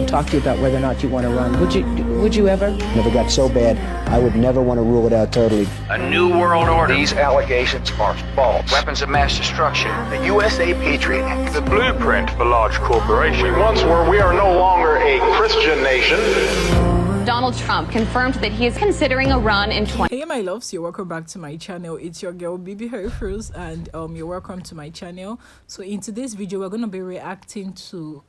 talk to you about whether or not you want to run. Would you ever? Never got so bad, I would never want to rule it out totally. A new world order. These allegations are false. Weapons of mass destruction. The USA Patriot Act. The blueprint for large corporations. We once were, we are no longer a Christian nation. Donald Trump confirmed that he is considering a run in Hey my loves, you're welcome back to my channel. It's your girl Bibi Herfus, and you're welcome to my channel. So in today's video we're going to be reacting to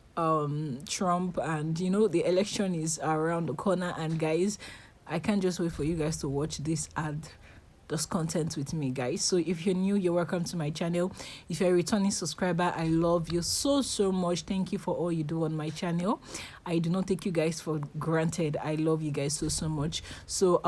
Trump, and you know the election is around the corner, and guys, I can't just wait for you guys to watch this content with me, guys. So if you're new, you're welcome to my channel. If you're a returning subscriber, I love you so much. Thank you for all you do on my channel. I do not take you guys for granted. I love you guys so much. So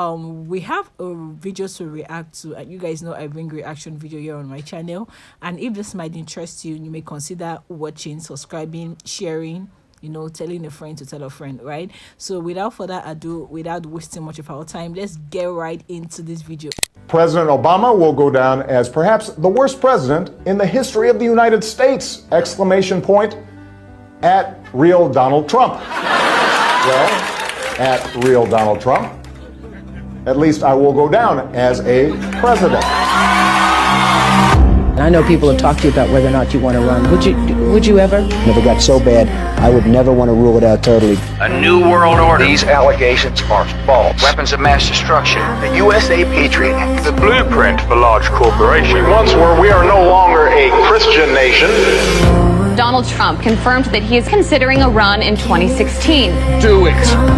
we have a video to react to, and you guys know I bring reaction video here on my channel, and if this might interest you, you may consider watching, subscribing, sharing, you know, telling a friend to tell a friend, right? So without further ado, without wasting much of our time, let's get right into this video. President Obama will go down as perhaps the worst president in the history of the United States! Exclamation point at real Donald Trump. Well, at real Donald Trump, at least I will go down as a president. And I know people have talked to you about whether or not you want to run. Would you ever? Never got so bad, I would never want to rule it out totally. A new world order. These allegations are false. Weapons of mass destruction. The USA Patriot Act. The blueprint for large corporations. We once were, we are no longer a Christian nation. Donald Trump confirmed that he is considering a run in 2016. Do it.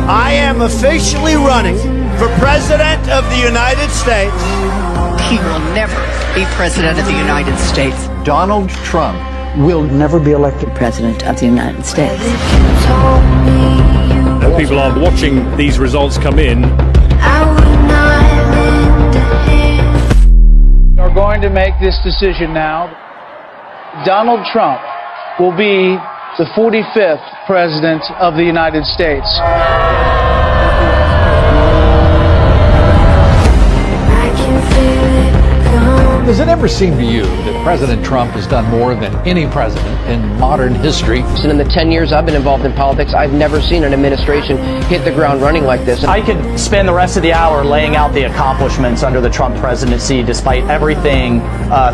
I am officially running for President of the United States. He will never be President of the United States. Donald Trump will never be elected President of the United States. People are watching these results come in. We are going to make this decision now. Donald Trump will be the 45th President of the United States. Does it ever seem to you that President Trump has done more than any president in modern history? And in the 10 years I've been involved in politics, I've never seen an administration hit the ground running like this. I could spend the rest of the hour laying out the accomplishments under the Trump presidency despite everything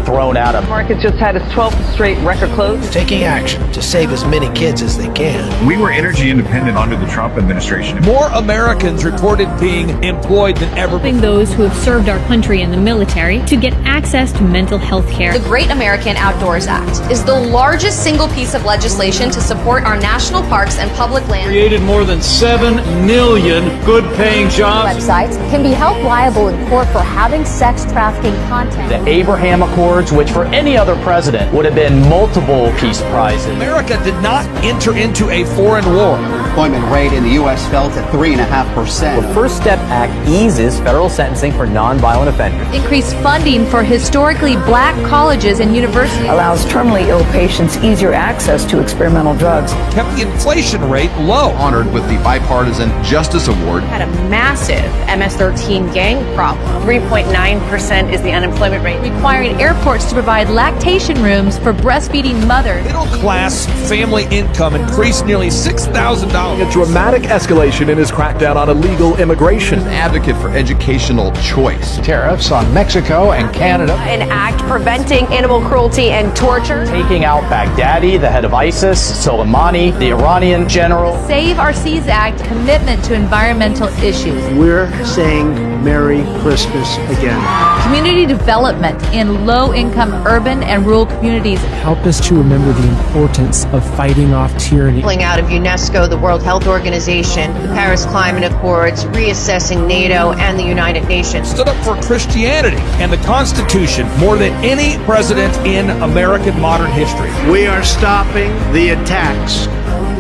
thrown at him. The market just had its 12th straight record close. Taking action to save as many kids as they can. We were energy independent under the Trump administration. More Americans reported being employed than ever before. Those who have served our country in the military to get access to mental health care. The Great American Outdoors Act is the largest single piece of legislation to support our national parks and public lands. Created more than 7 million good-paying jobs. Websites can be held liable in court for having sex trafficking content. The Abraham Accords, which for any other president would have been multiple peace prizes. America did not enter into a foreign war. The employment rate in the U.S. fell to 3.5%. The First Step Act eases federal sentencing for nonviolent offenders. Increased funding for historically black colleges and universities. Allows terminally ill patients easier access to experimental drugs. Kept the inflation rate low. Honored with the Bipartisan Justice Award. Had a massive MS-13 gang problem. 3.9% is the unemployment rate. Requiring airports to provide lactation rooms for breastfeeding mothers. Middle class family income increased nearly $6,000. A dramatic escalation in his crackdown on illegal immigration. An advocate for educational choice. Tariffs on Mexico and Canada. An act preventing animal cruelty and torture. Taking out Baghdadi, the head of ISIS, Soleimani, the Iranian general. Save Our Seas Act commitment to environmental issues. We're saying Merry Christmas again. Community development in low-income urban and rural communities. Help us to remember the importance of fighting off tyranny. Pulling out of UNESCO, the World Health Organization, the Paris Climate Accords, reassessing NATO and the United Nations. Stood up for Christianity and the Constitution more than any president in American modern history. We are stopping the attacks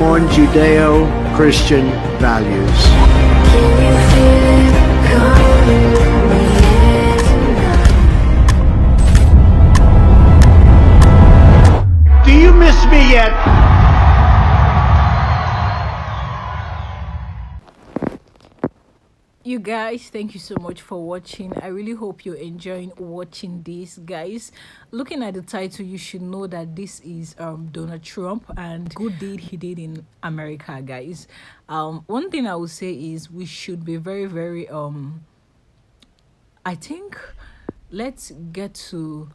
on Judeo-Christian values. Do you miss me yet? You guys, thank you so much for watching. I really hope you're enjoying watching this, guys. Looking at the title, you should know that this is Donald Trump and good deed he did in America, guys. One thing I would say is we should be very, very I think let's get to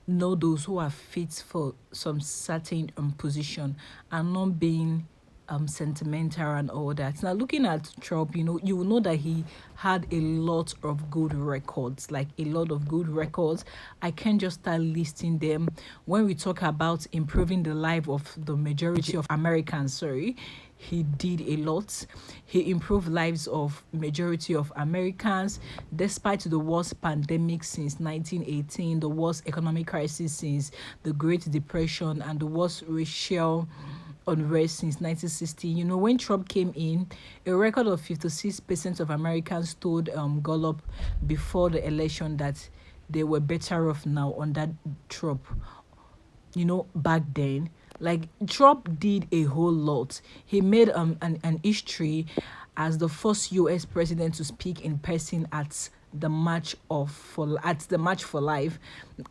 know those who are fit for some certain position and not being sentimental and all that. Now, looking at Trump, you will know that he had a lot of good records, like a lot of good records. I can't just start listing them. When we talk about improving the life of the majority of Americans, he did a lot. He improved lives of majority of Americans despite the worst pandemic since 1918, the worst economic crisis since the Great Depression, and the worst racial unrest since 1960. When Trump came in, a record of 56% of Americans told Gallup before the election that they were better off now under Trump. Back then, like, Trump did a whole lot. He made an history as the first US president to speak in person at the March for Life.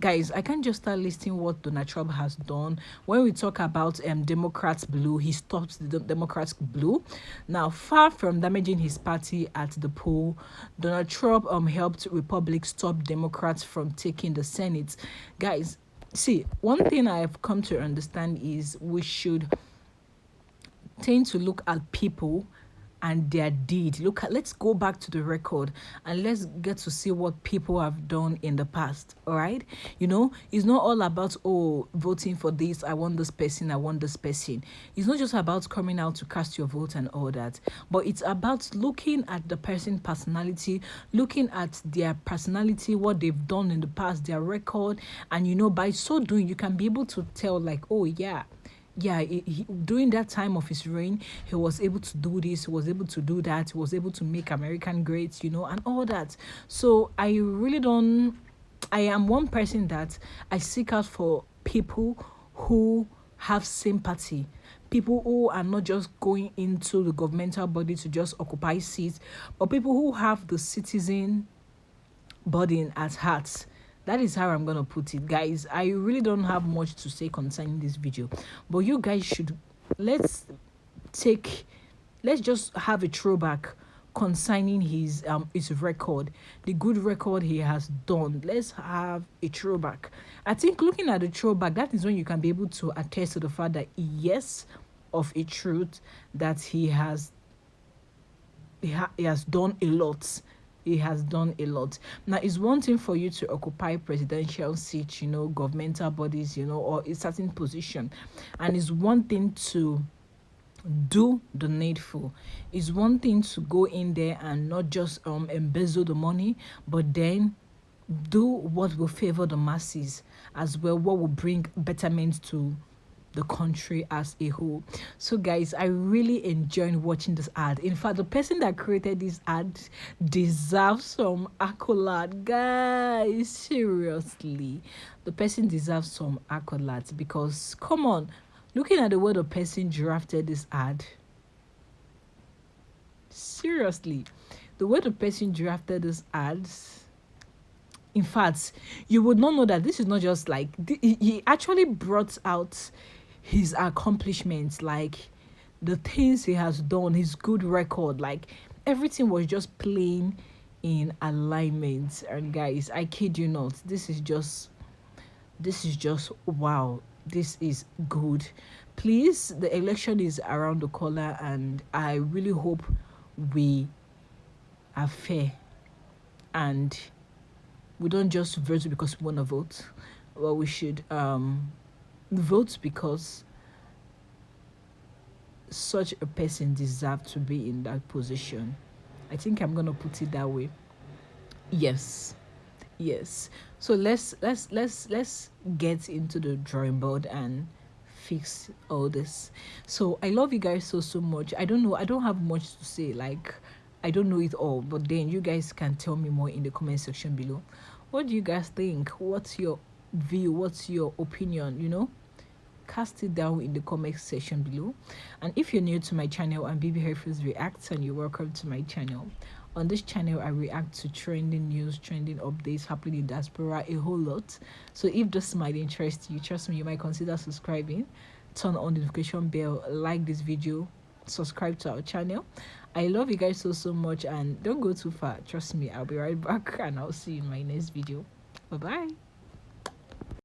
Guys, I can't just start listing what Donald Trump has done. When we talk about Democrats blue, he stopped the Democrats blue. Now, far from damaging his party at the poll, Donald Trump helped Republicans stop Democrats from taking the Senate. Guys, see, one thing I've come to understand is we should tend to look at people and their deed. Let's go back to the record and let's get to see what people have done in the past. All right, it's not all about voting for this, I want this person, I want this person. It's not just about coming out to cast your vote and all that, but it's about looking at the person's personality, looking at their personality, what they've done in the past, their record, and by so doing you can be able to tell, like, oh yeah, during that time of his reign, he was able to do this, he was able to do that, he was able to make American great, and all that. So I am one person that I seek out for people who have sympathy, people who are not just going into the governmental body to just occupy seats, but people who have the citizen burden at heart. That is how I'm going to put it, guys. I really don't have much to say concerning this video, but you guys should, let's just have a throwback concerning his record, the good record he has done. Let's have a throwback. I think looking at the throwback, that is when you can be able to attest to the fact that yes, of a truth, that he has done a lot. He has done a lot. Now, it's one thing for you to occupy presidential seats, governmental bodies, or a certain position, and it's one thing to do the needful. It's one thing to go in there and not just embezzle the money, but then do what will favor the masses as well, what will bring betterment to the country as a whole. So guys, I really enjoyed watching this ad. In fact, the person that created this ad deserves some accolade, guys. Seriously, the person deserves some accolades, because come on, looking at the way the person drafted this ad, seriously, the way the person drafted this ads, in fact, you would not know that this is not just like he actually brought out his accomplishments, like the things he has done, his good record, like everything was just plain in alignment. And guys, I kid you not, this is just wow, this is good. Please, the election is around the corner, and I really hope we are fair and we don't just vote because we want to vote. Well, we should vote because such a person deserves to be in that position. I think I'm gonna put it that way. Yes. So let's get into the drawing board and fix all this. So I love you guys so much. I don't know, I don't have much to say, like I don't know it all, but then you guys can tell me more in the comment section below. What do you guys think? What's your view? What's your opinion? Cast it down in the comment section below. And if you're new to my channel, I'm Baby Herfus Reacts, and you're welcome to my channel. On this channel, I react to trending news, trending updates happening in diaspora, a whole lot. So if this might interest you, trust me, you might consider subscribing, turn on the notification bell, like this video, subscribe to our channel. I love you guys so much, and don't go too far. Trust me, I'll be right back, and I'll see you in my next video. Bye bye.